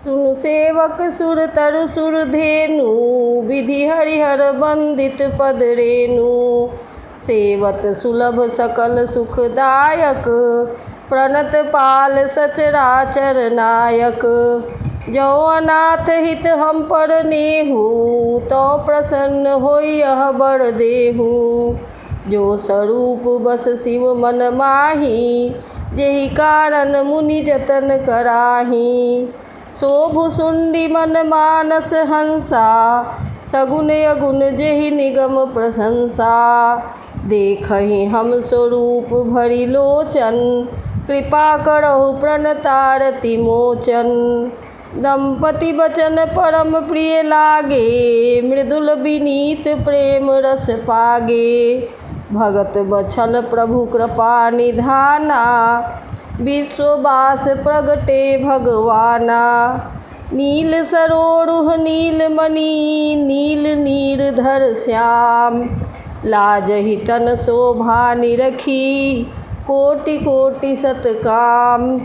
सुनु सेवक सुर तरु सुर धेनु, विधि हरिहर वंदित पद रेणु। सेवत सुलभ सकल सुखदायक, प्रणत पाल सचराचर नायक। जो अनाथ हित हम पर नेहु, तो प्रसन्न होई यह बर देहु। जो स्वरूप बस शिव मन माही, जेहि कारण मुनि जतन कराही। शोभु सुंडी मन मानस हंसा, सगुन अगुन जेहि निगम प्रशंसा। देखहि हम स्वरूप भरि लोचन, कृपा करहु प्रणतारति मोचन। दंपति बचन परम प्रिय लागे, मृदुल विनीत प्रेम रस पागे। भगत बछल प्रभु कृपा निधाना, विश्ववास प्रगटे भगवाना। नील सरोरुह नीलमणि, नील नीरधर श्याम। लाजहि तन शोभा निरखी, कोटि कोटि सतकाम।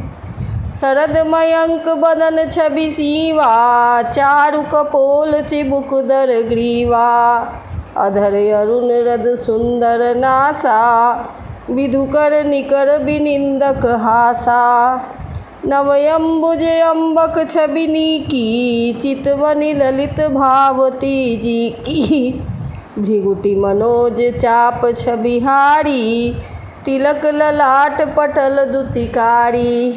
शरद मयंक बदन छवि सीवा, चारु कपोल चिबुक दर ग्रीवा। अधर अरुण रद सुंदर नासा, विधुकर निकर विनिंदक हासा। नवयंबुज अम्बक छवि नीकी, चितवनि ललित भावती जी की। भृगुटि मनोज चाप छबिहारी, तिलक ललाट पटल दुतिकारी।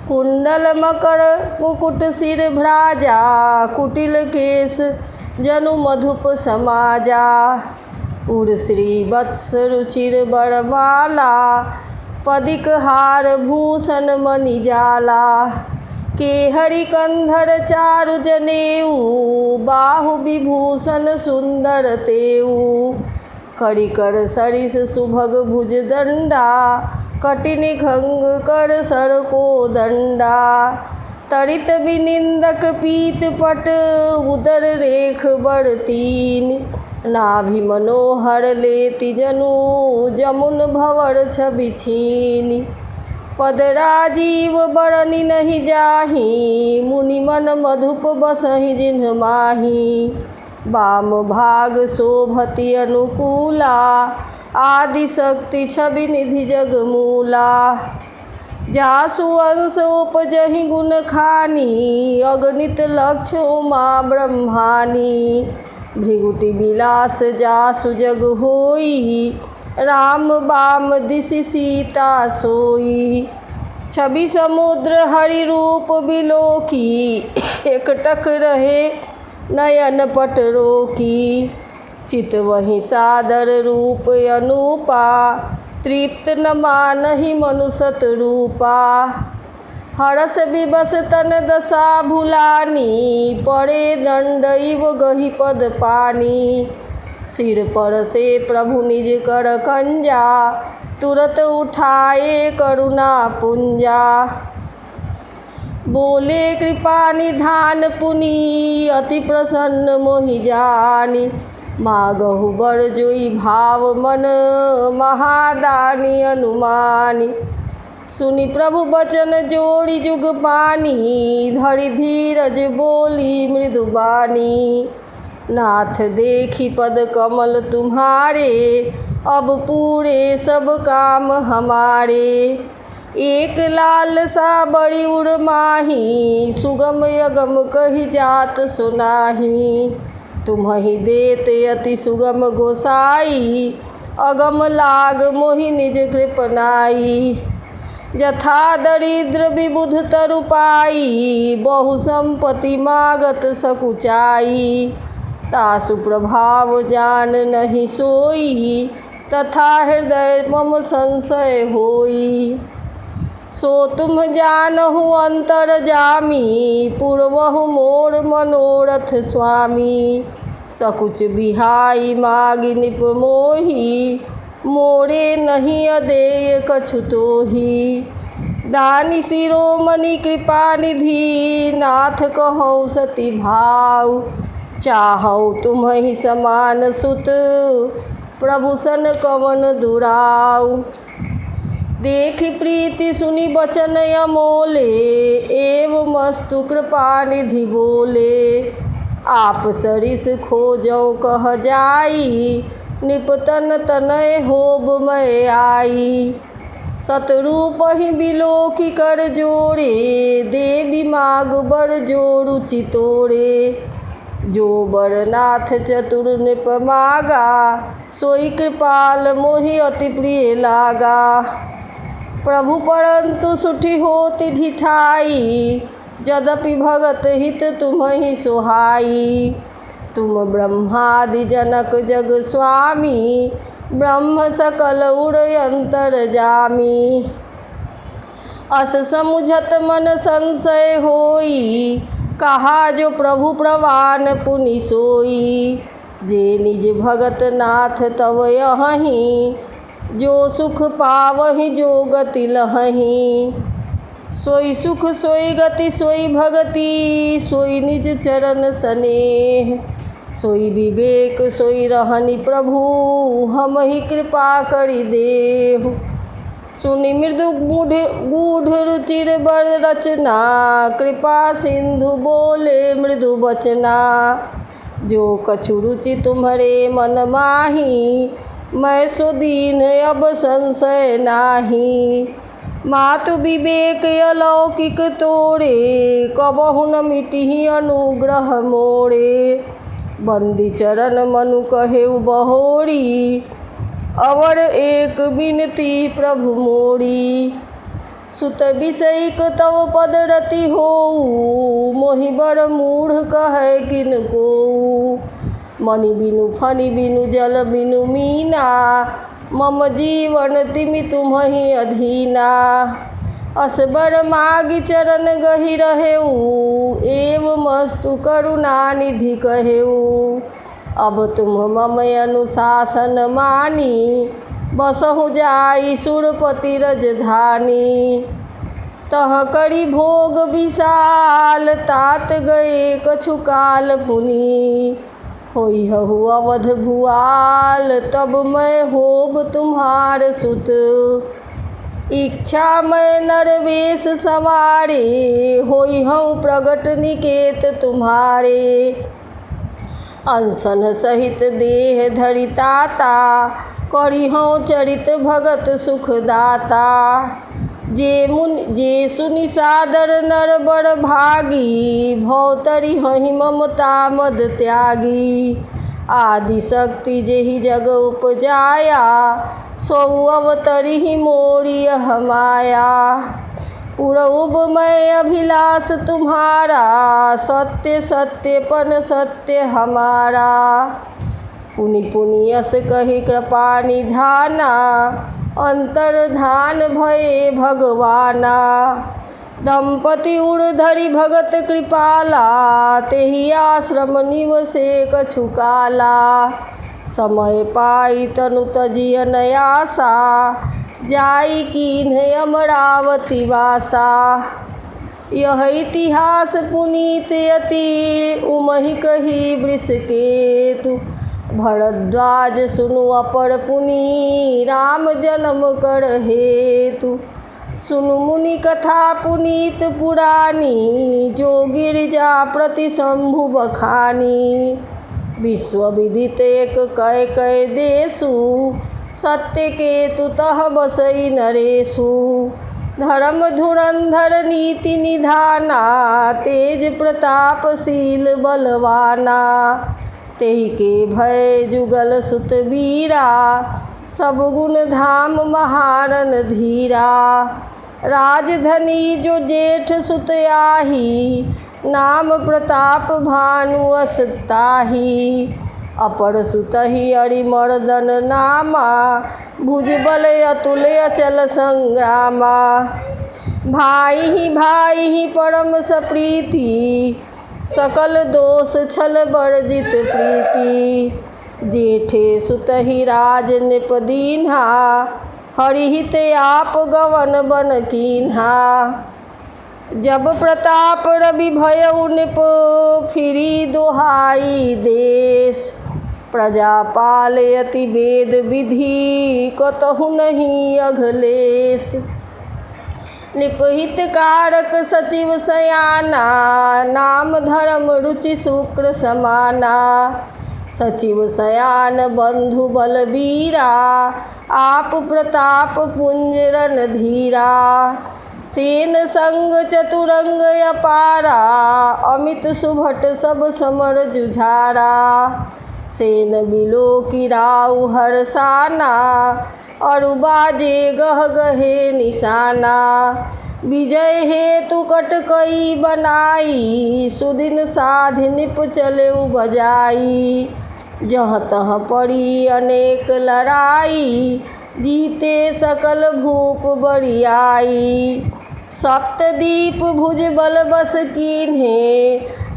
कुंडल मकर मुकुट सिर भ्राजा, कुटिल केश जनु मधुप समाजा। उर्श्री वत्स रुचिर बरमाला, पदिक हार भूषण मणिजाला। केहरि कंधर चारु जनेऊ, बाहु विभूषण सुंदर तेऊ। करिकर सरिस सुभग भुज दंडा, कटिन खंग कर सर को दंडा। तरित विनिंदक पीत पट, उदर रेख बर तीन। नाभि मनोहर लेति जनु, जमुन भंवर छवि छीन। पद राजीव बरनि नहि जाहि, मुनि मन मधुप बसहि जिन्ह माही। वाम भाग शोभति अनुकूला, आदि शक्ति छवि निधि जगमूला। जासु अंश उपजहि गुण खानी, अगणित लक्ष उमा ब्रह्मानी। भृगुटि विलास जासु जग होई, राम बाम दिसि सीता सोई। छवि समुद्र हरि रूप बिलोकी, एकटक रहे नयन पट रोकी। चितवहि सादर रूप अनूपा, तृप्त न मानहि मनु सत रूपा। हरस विवश तन दशा भुलानी, पड़े दंड इव गहि पद पानी। सिर पर से प्रभु निज कर कंजा, तुरत उठाए करुणा पुंजा। बोले कृपा निधान पुनि, अति प्रसन्न मोहि जानि। मागहु बर जोई भाव मन, महादानी अनुमानी। सुनि प्रभु बचन जोड़ी जुग पानी, धरि धीरज बोली मृदु बानी। नाथ देखी पद कमल तुम्हारे, अब पूरे सब काम हमारे। एक लाल सा बड़ी उड़ माही, सुगम यगम कही जात सुनाही। तुम्हि देत अति सुगम गोसाई, अगम लाग मोहि निज कृपनाई। जथा दरिद्र विबुध तरु पाई, बहु संपत्ति मागत सकुचाई। तासु प्रभाव जान नहीं सोई, तथा हृदय मम संशय होई। सो तुम जानहु अंतर जामी, पूर्वहु मोर मनोरथ स्वामी। सकुच बिहाई मागि निप मोही, मोरे नहीं अदेय कछु तोही। दानी शिरोमणि कृपा निधि, नाथ कहौं सती भाव। चाहौ तुम्हि समान सुत, प्रभु सन कवन दुराऊ। देखि प्रीति सुनि बचन अमोले, एवमस्तु कृपा निधि बोले। आप सरिस खोजौ कह जाई, निपतन तनय होब मैं आई। सतरूप ही बिलोकी कर जोड़े, देवी माग बर जोड़ु चितोड़े। जो बरनाथ चतुर नृप मागा, सोई कृपाल मोहि अति प्रिय लागा। प्रभु परंतु सुठी होती ढिठाई, यद्यपि भगत हित तुम्हि सोहाई। तुम ब्रह्मादि जनक जग स्वामी, ब्रह्म सकल उड़यंतर जामी। अस समुझत मन संशय होई, कहा जो प्रभु प्रवान पुनि सोई। जे निज भगत नाथ तव यहीं, जो सुख पावहि जो गति लहहीं। सोई सुख सोई गति सोई भगति, सोई निज चरण सनेह। सोई विवेक सोई रहनि प्रभु, हम ही कृपा करि देहु। सुनि मृदु गूढ़ रुचिर बर रचना, कृपा सिंधु बोले मृदु बचना। जो कछु रुचि तुम्हारे मन माही, मैं सो दीन अब संशय नाही। मातु विवेक अलौकिक तोड़े, कबहु न मिटिहि अनुग्रह मोड़े। बंदी चरण मनु कहेउ बहोरी, अवर एक बिनती प्रभु मोरी। सुत विषयिक तव पद रति होऊ, मोहि बर मूढ़ कहे किनको। मणि बिनु फणि बिनु जल बिनु मीना, मम जीवन तिमि तुम्हि अधीना। असबर मागी चरण गहि रहेऊ, एवमस्तु करुणा निधि कहेऊ। अब तुम मम अनुशासन मानी, बसहु जाई सुरपति रजधानी। तह करी भोग विशाल, तात गए कछु काल पुनि। होई हहु अवध भुआल, तब मैं होब तुम्हार सुत। इच्छा मैं नरवेश संवारे, होई हूँ प्रगट निकेत तुम्हारे। अनशन सहित देह धरि ताता, करी हूँ चरित भगत सुखदाता। जे सुनि सादर नर बर भागी, भवतरि हहि ममता मद त्यागी। आदि शक्ति जेहि जग उपजाया, सो अवतरि ही मोरी हमाया। पुरउब मैं अभिलाष तुम्हारा, सत्य सत्यपन सत्य हमारा। पुनि पुनि यस कहि कृपा निधाना, अंतर्धान भये भगवाना। दंपति उर धरि भगत कृपाला, तेहि आश्रम निवसे कछु काला। समय पाई तनु तजि अनयासा, जाई कीन्ह अमरावती वासा। यह इतिहास पुनीत अति, उमहि कही वृषकेतु। भरद्वाज सुनु अपर पुनि, राम जन्म कर हेतु। सुनु मुनि कथा पुनीत पुरानी, जो गिरिजा प्रति शंभु बखानी। विश्व विदित एक कै कै देशु, सत्य केतु तह बसई नरेशु। धर्म धुरंधर नीति निधाना, तेज प्रतापशील बलवाना। तेहि के भय जुगल सुत वीरा, सब गुण धाम महारन धीरा। राजधनी जो जेठ सुत आही, नाम प्रताप भानु अस ताही। अपर सुतहि अरिमर्दन नामा, भुजबल अतुल अचल संग्रामा। भाई ही परम सप्रीति, सकल दोष छल बरजित प्रीति। जेठे सुतहि राज नृप दीन्हा, हरिहित आप गवन बन कीन्हा। जब प्रताप रवि भयउ नृप, फिरी दोहाई देश। प्रजा पालयति वेद विधि कतहु नहीं अघलेश। निपहित कारक सचिव सयाना नाम धर्म रुचि शुक्र समाना। सचिव सयान बंधु बलबीरा आप प्रताप पुंज रणधीरा। सेन संग चतुरंग अपारा अमित सुभट सब समर जुझारा। सेन बिलो की राउ हरसाना अरु बाजे गह गहे निशाना। विजय हेतु कटकई बनाई सुदिन साधि निप चलेउ बजाई। जहाँ तहाँ पड़ी अनेक लड़ाई जीते सकल भूप बड़ियाई। सप्तदीप भुज बल बस कीन्हे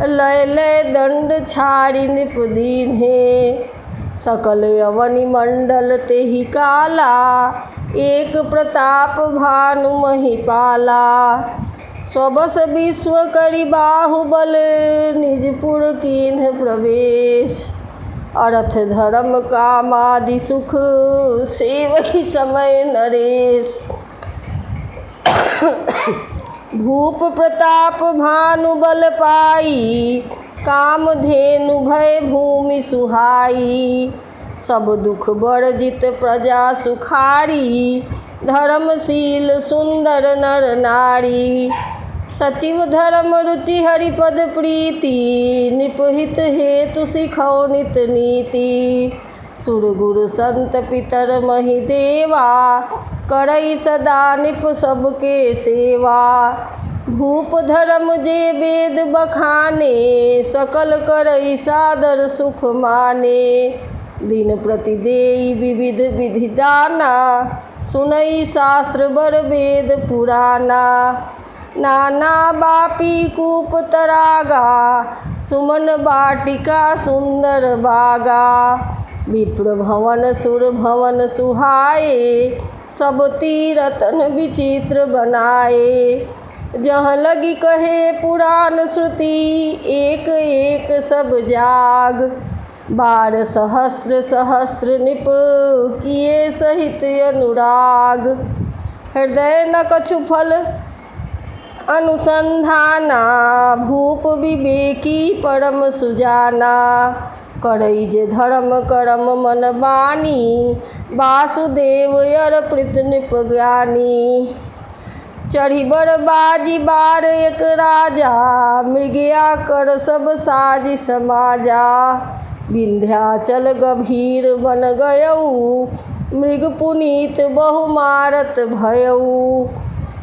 लय लय दंड छाड़ी निप दीन्हे। सकल अवनि मंडल तेहि काला एक प्रताप भानु महिपाला। स्वबस विश्व करि बाहुबल निजपुर कीन्ह प्रवेश। अर्थ धर्म कामादि सुख सेवहि समय नरेश। भूप प्रताप भानु बल पाई कामधेनु भय भूमि सुहाई। सब दुख वर्जित प्रजा सुखारी धर्मशील सुंदर नर नारी। सचिव धर्म रुचि हरिपद प्रीति निपहित हेतु सिखौ नित नीति। सुर गुरु संत पितर महि देवा करई सदा निप सबके सेवा। भूप धर्म जे वेद बखाने सकल करई सादर सुख माने। दिन प्रति देई विविध विधि दाना सुनई शास्त्र बर वेद पुराना। नाना बापी कूप तरागा सुमन बाटिका सुंदर बागा। विप्र भवन सुर भवन सुहाए सब तीरतन विचित्र बनाए। जहाँ लगी कहे पुराण श्रुति एक एक सब जाग। 12 सहस्त्र सहस्त्र निप किए सहित अनुराग। हृदय न कछु फल अनुसंधाना भूप विवेकी परम सुजाना। करई जे धर्म करम मन बानी वासुदेव अर्पित निप ज्ञानी। चढ़ी बर बाजी बार एक राजा मृगया कर सब साजी समाजा। विंध्याचल गभीर बन गयऊ मृग पुनीत बहु मारत भयऊ।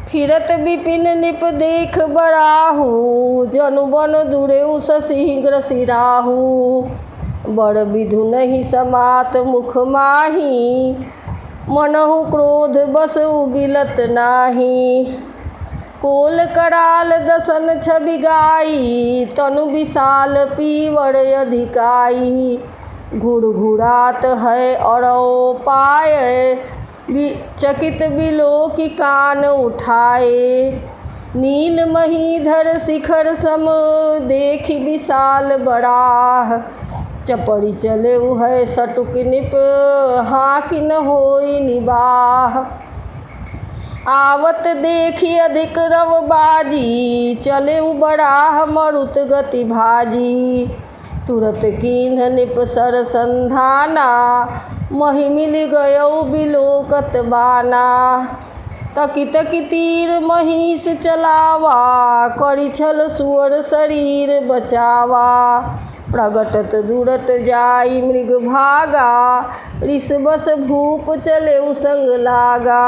फिरत विपिन निप देख बराहू जनु बन दुरेऊ शशि ग्रसिराहू। बड़ विधु नहीं समात मुख माही मनहु क्रोध बस उगिलत नाही। कोल कराल दसन छवि गाई तनु विशाल पीवर अधिकाई। घुड़घुड़ात है औरौ पाए चकित बिलो की कान उठाए। नील महीधर शिखर सम देखी विशाल बराह। चपड़ी चले है सटुक निप हाँकि न होई निबाह। आवत देखी अधिक रव बाजी चले बराह मरुत गति भाजी। तुरत कीन्ह निप सर संधाना महि मिल गयौ बिलोकत बाना। तकी तकी तीर महिष चलावा करी छल सुअर शरीर बचावा। प्रगटत दूरत जाई मृग भागा ऋषबस भूप चले संग लागा।